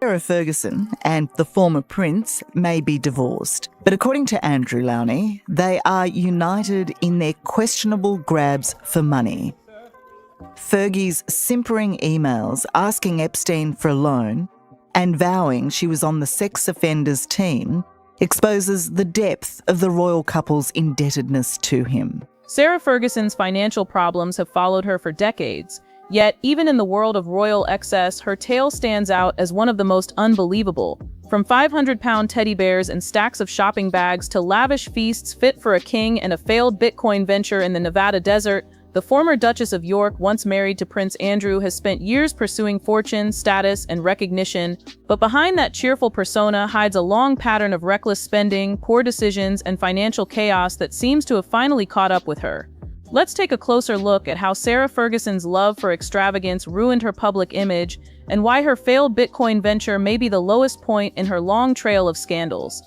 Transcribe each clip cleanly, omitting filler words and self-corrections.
Sarah Ferguson and the former prince may be divorced, but according to Andrew Lowney, they are united in their questionable grabs for money. Fergie's simpering emails asking Epstein for a loan and vowing she was on the sex offenders team exposes the depth of the royal couple's indebtedness to him. Sarah Ferguson's financial problems have followed her for decades. Yet, even in the world of royal excess, her tale stands out as one of the most unbelievable. From 500-pound teddy bears and stacks of shopping bags to lavish feasts fit for a king and a failed Bitcoin venture in the Nevada desert, the former Duchess of York, once married to Prince Andrew, has spent years pursuing fortune, status, and recognition. But behind that cheerful persona hides a long pattern of reckless spending, poor decisions, and financial chaos that seems to have finally caught up with her. Let's take a closer look at how Sarah Ferguson's love for extravagance ruined her public image and why her failed Bitcoin venture may be the lowest point in her long trail of scandals.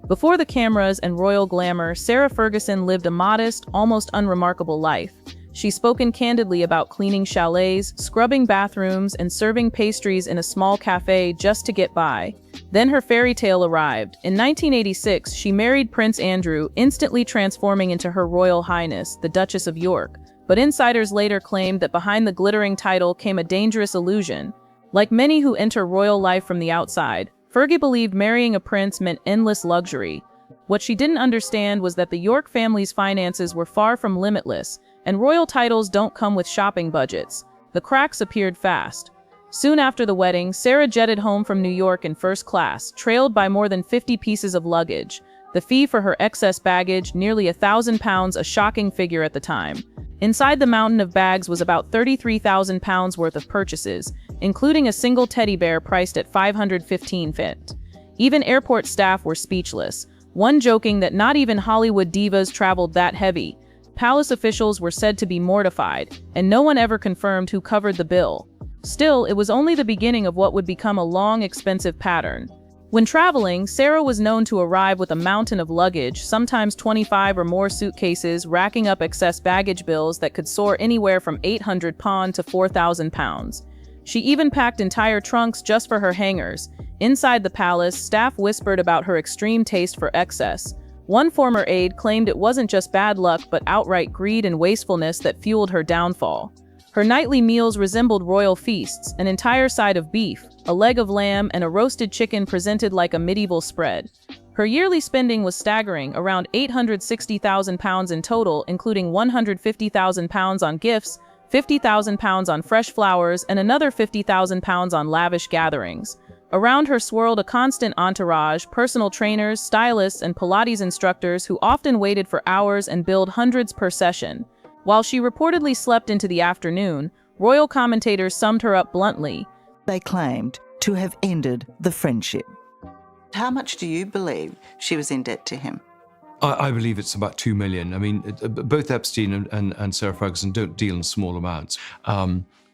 Before the cameras and royal glamour, Sarah Ferguson lived a modest, almost unremarkable life. She's spoken candidly about cleaning chalets, scrubbing bathrooms, and serving pastries in a small cafe just to get by. Then her fairy tale arrived. In 1986, she married Prince Andrew, instantly transforming into Her Royal Highness, the Duchess of York. But insiders later claimed that behind the glittering title came a dangerous illusion. Like many who enter royal life from the outside, Fergie believed marrying a prince meant endless luxury. What she didn't understand was that the York family's finances were far from limitless, and royal titles don't come with shopping budgets. The cracks appeared fast. Soon after the wedding, Sarah jetted home from New York in first class, trailed by more than 50 pieces of luggage. The fee for her excess baggage, nearly £1,000, a shocking figure at the time. Inside the mountain of bags was about £33,000 worth of purchases, including a single teddy bear priced at $515. Even airport staff were speechless, one joking that not even Hollywood divas traveled that heavy. Palace officials were said to be mortified, and no one ever confirmed who covered the bill. Still, it was only the beginning of what would become a long, expensive pattern. When traveling, Sarah was known to arrive with a mountain of luggage, sometimes 25 or more suitcases, racking up excess baggage bills that could soar anywhere from £800 to £4,000. She even packed entire trunks just for her hangers. Inside the palace, staff whispered about her extreme taste for excess. One former aide claimed it wasn't just bad luck but outright greed and wastefulness that fueled her downfall. Her nightly meals resembled royal feasts, an entire side of beef, a leg of lamb, and a roasted chicken presented like a medieval spread. Her yearly spending was staggering, around £860,000 in total, including £150,000 on gifts, £50,000 on fresh flowers, and another £50,000 on lavish gatherings. Around her swirled a constant entourage, personal trainers, stylists, and Pilates instructors who often waited for hours and billed hundreds per session. While she reportedly slept into the afternoon, royal commentators summed her up bluntly. They claimed to have ended the friendship. How much do you believe she was in debt to him? I believe it's about $2 million. I mean, both Epstein and Sarah Ferguson don't deal in small amounts.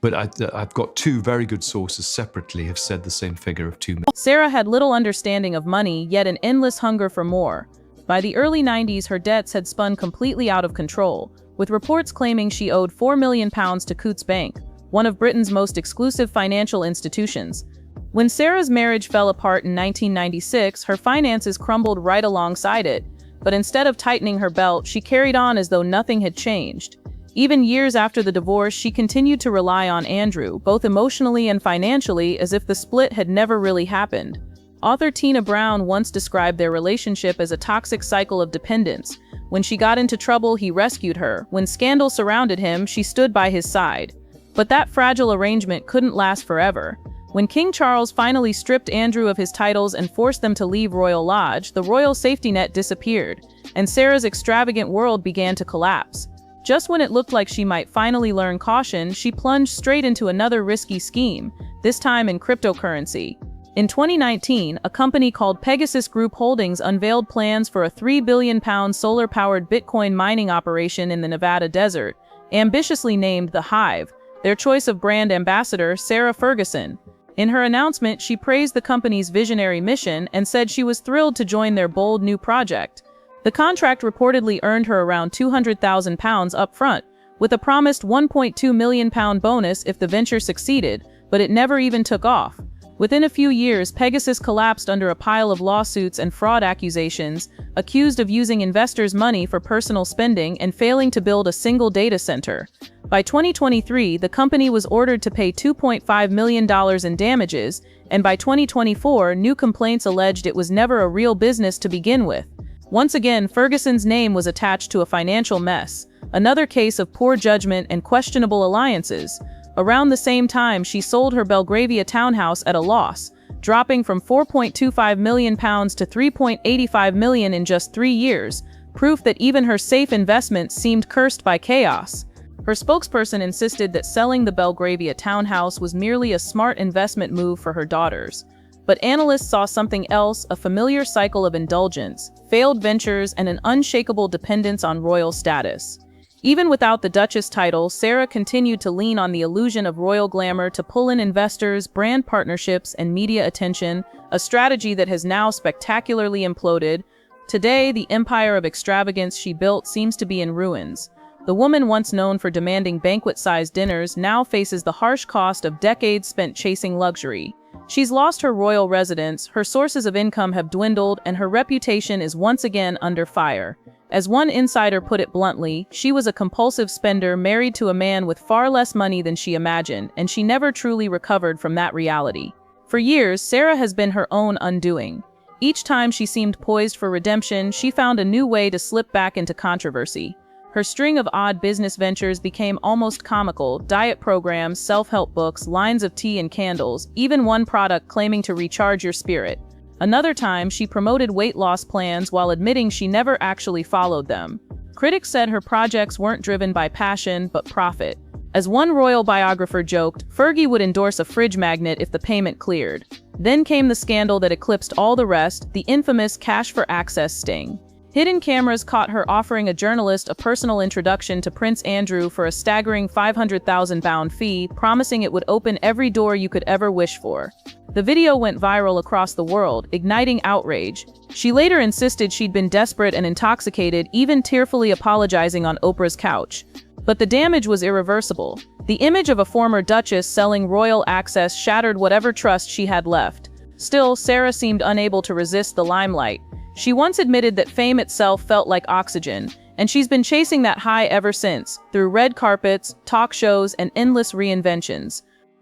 But I've got two very good sources separately have said the same figure of $2 million. Sarah had little understanding of money, yet an endless hunger for more. By the early 90s, her debts had spun completely out of control, with reports claiming she owed £4 million to Coutts Bank, one of Britain's most exclusive financial institutions. When Sarah's marriage fell apart in 1996, her finances crumbled right alongside it. But instead of tightening her belt, she carried on as though nothing had changed. Even years after the divorce, she continued to rely on Andrew, both emotionally and financially, as if the split had never really happened. Author Tina Brown once described their relationship as a toxic cycle of dependence. When she got into trouble, he rescued her. When scandal surrounded him, she stood by his side. But that fragile arrangement couldn't last forever. When King Charles finally stripped Andrew of his titles and forced them to leave Royal Lodge, the royal safety net disappeared, and Sarah's extravagant world began to collapse. Just when it looked like she might finally learn caution, she plunged straight into another risky scheme, this time in cryptocurrency. In 2019, a company called Pegasus Group Holdings unveiled plans for a £3 billion solar-powered Bitcoin mining operation in the Nevada desert, ambitiously named The Hive, their choice of brand ambassador, Sarah Ferguson. In her announcement, she praised the company's visionary mission and said she was thrilled to join their bold new project. The contract reportedly earned her around £200,000 upfront, with a promised £1.2 million bonus if the venture succeeded, but it never even took off. Within a few years, Pegasus collapsed under a pile of lawsuits and fraud accusations, accused of using investors' money for personal spending and failing to build a single data center. By 2023, the company was ordered to pay $2.5 million in damages, and by 2024, new complaints alleged it was never a real business to begin with. Once again, Ferguson's name was attached to a financial mess, another case of poor judgment and questionable alliances. Around the same time, she sold her Belgravia townhouse at a loss, dropping from £4.25 million to $3.85 million in just 3 years, proof that even her safe investments seemed cursed by chaos. Her spokesperson insisted that selling the Belgravia townhouse was merely a smart investment move for her daughters. But analysts saw something else, a familiar cycle of indulgence, failed ventures, and an unshakable dependence on royal status. Even without the Duchess title, Sarah continued to lean on the illusion of royal glamour to pull in investors, brand partnerships, and media attention, a strategy that has now spectacularly imploded. Today, the empire of extravagance she built seems to be in ruins. The woman once known for demanding banquet-sized dinners now faces the harsh cost of decades spent chasing luxury. She's lost her royal residence, her sources of income have dwindled, and her reputation is once again under fire. As one insider put it bluntly, she was a compulsive spender married to a man with far less money than she imagined, and she never truly recovered from that reality. For years, Sarah has been her own undoing. Each time she seemed poised for redemption, she found a new way to slip back into controversy. Her string of odd business ventures became almost comical: diet programs, self-help books, lines of tea and candles, even one product claiming to recharge your spirit. Another time, she promoted weight loss plans while admitting she never actually followed them. Critics said her projects weren't driven by passion, but profit. As one royal biographer joked, Fergie would endorse a fridge magnet if the payment cleared. Then came the scandal that eclipsed all the rest, the infamous cash for access sting. Hidden cameras caught her offering a journalist a personal introduction to Prince Andrew for a staggering £500,000 fee, promising it would open every door you could ever wish for. The video went viral across the world, igniting outrage. She later insisted she'd been desperate and intoxicated, even tearfully apologizing on Oprah's couch. But the damage was irreversible. The image of a former duchess selling royal access shattered whatever trust she had left. Still, Sarah seemed unable to resist the limelight. She once admitted that fame itself felt like oxygen, and she's been chasing that high ever since, through red carpets, talk shows, and endless reinventions.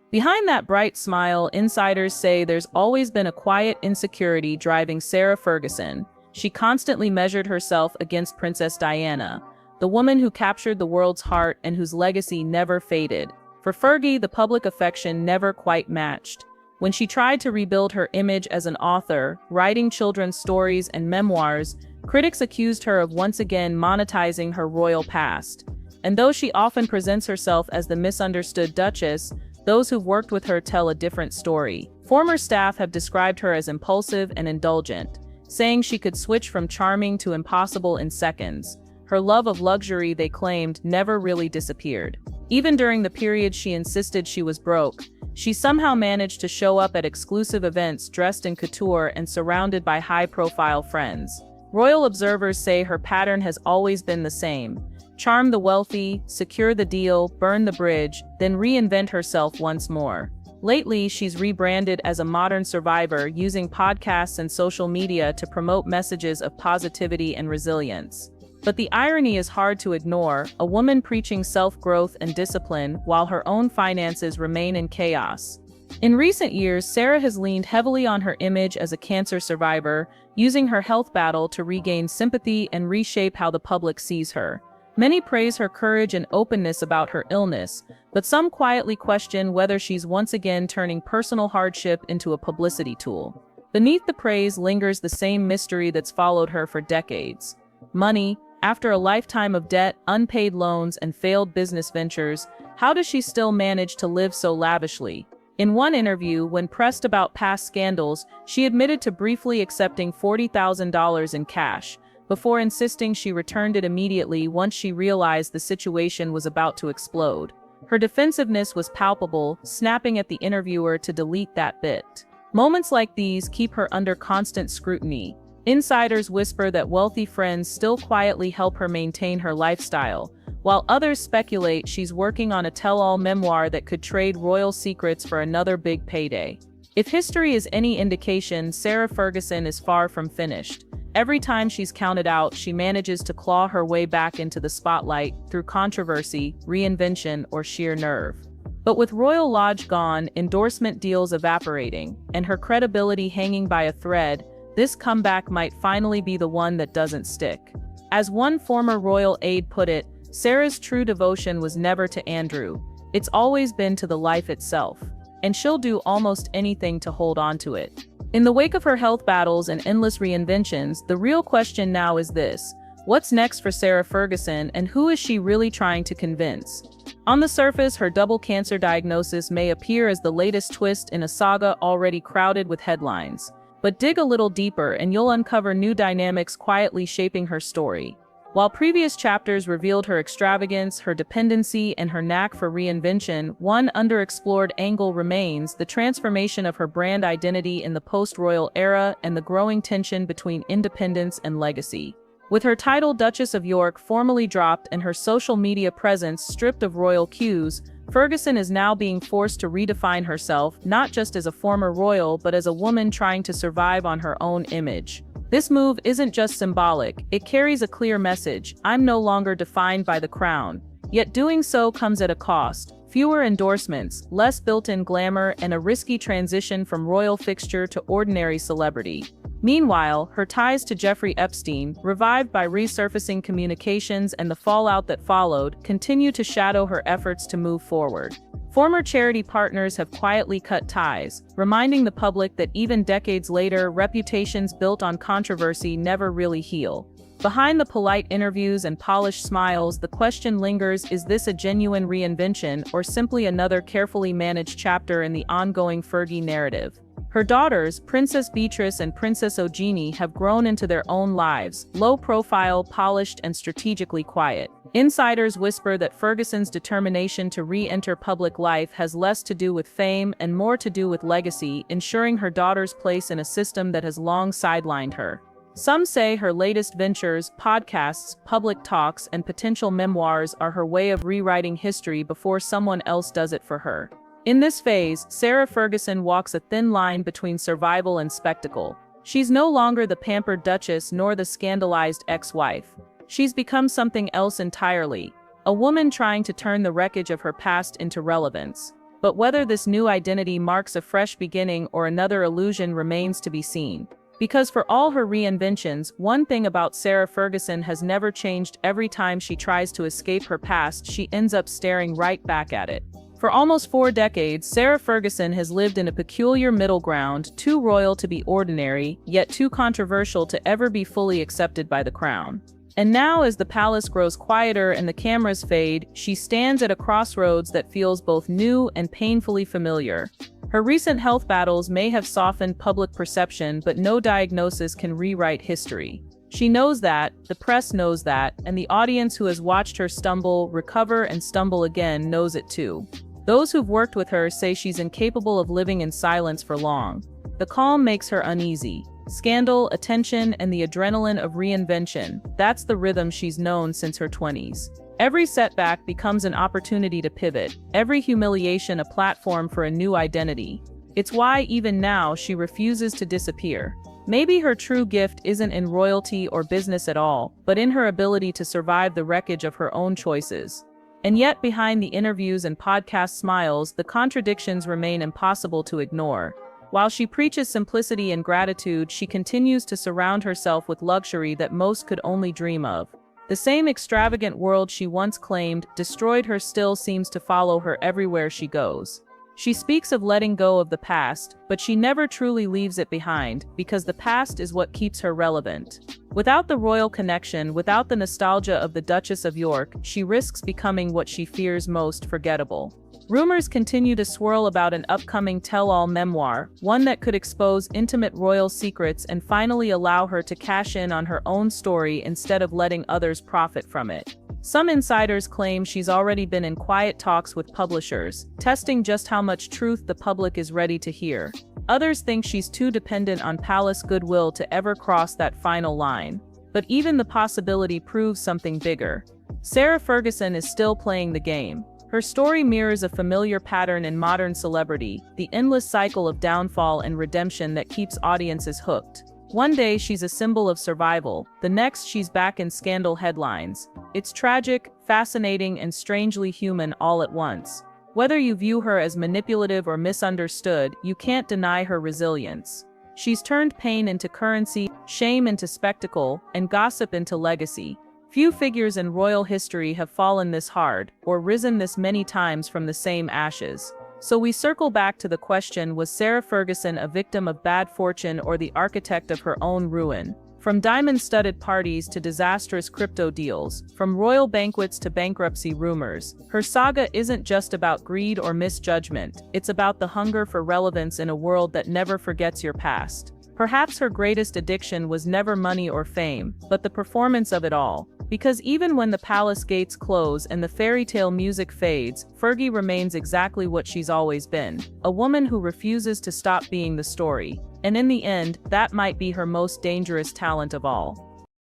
Behind that bright smile, insiders say there's always been a quiet insecurity driving Sarah Ferguson. She constantly measured herself against Princess Diana, the woman who captured the world's heart and whose legacy never faded. For Fergie, the public affection never quite matched. When she tried to rebuild her image as an author, writing children's stories and memoirs, critics accused her of once again monetizing her royal past. And though she often presents herself as the misunderstood Duchess, those who've worked with her tell a different story. Former staff have described her as impulsive and indulgent, saying she could switch from charming to impossible in seconds. Her love of luxury, they claimed, never really disappeared. Even during the period she insisted she was broke, she somehow managed to show up at exclusive events dressed in couture and surrounded by high-profile friends. Royal observers say her pattern has always been the same: charm the wealthy, secure the deal, burn the bridge, then reinvent herself once more. Lately, she's rebranded as a modern survivor, using podcasts and social media to promote messages of positivity and resilience. But the irony is hard to ignore: a woman preaching self-growth and discipline while her own finances remain in chaos. In recent years, Sarah has leaned heavily on her image as a cancer survivor, using her health battle to regain sympathy and reshape how the public sees her. Many praise her courage and openness about her illness, but some quietly question whether she's once again turning personal hardship into a publicity tool. Beneath the praise lingers the same mystery that's followed her for decades: money. After a lifetime of debt, unpaid loans, and failed business ventures, how does she still manage to live so lavishly? In one interview, when pressed about past scandals, she admitted to briefly accepting $40,000 in cash, before insisting she returned it immediately once she realized the situation was about to explode. Her defensiveness was palpable, snapping at the interviewer to delete that bit. Moments like these keep her under constant scrutiny. Insiders whisper that wealthy friends still quietly help her maintain her lifestyle, while others speculate she's working on a tell-all memoir that could trade royal secrets for another big payday. If history is any indication, Sarah Ferguson is far from finished. Every time she's counted out, she manages to claw her way back into the spotlight through controversy, reinvention, or sheer nerve. But with Royal Lodge gone, endorsement deals evaporating, and her credibility hanging by a thread, this comeback might finally be the one that doesn't stick. As one former royal aide put it, Sarah's true devotion was never to Andrew. It's always been to the life itself, and she'll do almost anything to hold on to it. In the wake of her health battles and endless reinventions, the real question now is this: what's next for Sarah Ferguson, and who is she really trying to convince? On the surface, her double cancer diagnosis may appear as the latest twist in a saga already crowded with headlines. But dig a little deeper and you'll uncover new dynamics quietly shaping her story. While previous chapters revealed her extravagance, her dependency, and her knack for reinvention, one underexplored angle remains: the transformation of her brand identity in the post-royal era and the growing tension between independence and legacy. With her title Duchess of York formally dropped and her social media presence stripped of royal cues, Ferguson is now being forced to redefine herself, not just as a former royal but as a woman trying to survive on her own image. This move isn't just symbolic, it carries a clear message: I'm no longer defined by the crown. Yet doing so comes at a cost: fewer endorsements, less built-in glamour, and a risky transition from royal fixture to ordinary celebrity. Meanwhile, her ties to Jeffrey Epstein, revived by resurfacing communications and the fallout that followed, continue to shadow her efforts to move forward. Former charity partners have quietly cut ties, reminding the public that even decades later, reputations built on controversy never really heal. Behind the polite interviews and polished smiles, the question lingers: is this a genuine reinvention or simply another carefully managed chapter in the ongoing Fergie narrative? Her daughters, Princess Beatrice and Princess Eugenie, have grown into their own lives, low-profile, polished, and strategically quiet. Insiders whisper that Ferguson's determination to re-enter public life has less to do with fame and more to do with legacy, ensuring her daughter's place in a system that has long sidelined her. Some say her latest ventures, podcasts, public talks, and potential memoirs are her way of rewriting history before someone else does it for her. In this phase, Sarah Ferguson walks a thin line between survival and spectacle. She's no longer the pampered duchess nor the scandalized ex-wife. She's become something else entirely, a woman trying to turn the wreckage of her past into relevance. But whether this new identity marks a fresh beginning or another illusion remains to be seen. Because for all her reinventions, one thing about Sarah Ferguson has never changed: every time she tries to escape her past, she ends up staring right back at it. For almost 4 decades, Sarah Ferguson has lived in a peculiar middle ground, too royal to be ordinary, yet too controversial to ever be fully accepted by the crown. And now, as the palace grows quieter and the cameras fade, she stands at a crossroads that feels both new and painfully familiar. Her recent health battles may have softened public perception, but no diagnosis can rewrite history. She knows that, the press knows that, and the audience who has watched her stumble, recover, and stumble again knows it too. Those who've worked with her say she's incapable of living in silence for long. The calm makes her uneasy. Scandal, attention, and the adrenaline of reinvention, that's the rhythm she's known since her 20s. Every setback becomes an opportunity to pivot, every humiliation a platform for a new identity. It's why, even now, she refuses to disappear. Maybe her true gift isn't in royalty or business at all, but in her ability to survive the wreckage of her own choices. And yet, behind the interviews and podcast smiles, the contradictions remain impossible to ignore. While she preaches simplicity and gratitude, she continues to surround herself with luxury that most could only dream of. The same extravagant world she once claimed destroyed her still seems to follow her everywhere she goes. She speaks of letting go of the past, but she never truly leaves it behind, because the past is what keeps her relevant. Without the royal connection, without the nostalgia of the Duchess of York, she risks becoming what she fears most: forgettable. Rumors continue to swirl about an upcoming tell-all memoir, one that could expose intimate royal secrets and finally allow her to cash in on her own story instead of letting others profit from it. Some insiders claim she's already been in quiet talks with publishers, testing just how much truth the public is ready to hear. Others think she's too dependent on palace goodwill to ever cross that final line. But even the possibility proves something bigger. Sarah Ferguson is still playing the game. Her story mirrors a familiar pattern in modern celebrity, the endless cycle of downfall and redemption that keeps audiences hooked. One day she's a symbol of survival, the next she's back in scandal headlines. It's tragic, fascinating, and strangely human all at once. Whether you view her as manipulative or misunderstood, you can't deny her resilience. She's turned pain into currency, shame into spectacle, and gossip into legacy. Few figures in royal history have fallen this hard, or risen this many times from the same ashes. So we circle back to the question, was Sarah Ferguson a victim of bad fortune or the architect of her own ruin? From diamond-studded parties to disastrous crypto deals, from royal banquets to bankruptcy rumors, her saga isn't just about greed or misjudgment, it's about the hunger for relevance in a world that never forgets your past. Perhaps her greatest addiction was never money or fame, but the performance of it all. Because even when the palace gates close and the fairy tale music fades, Fergie remains exactly what she's always been, a woman who refuses to stop being the story. And in the end, that might be her most dangerous talent of all.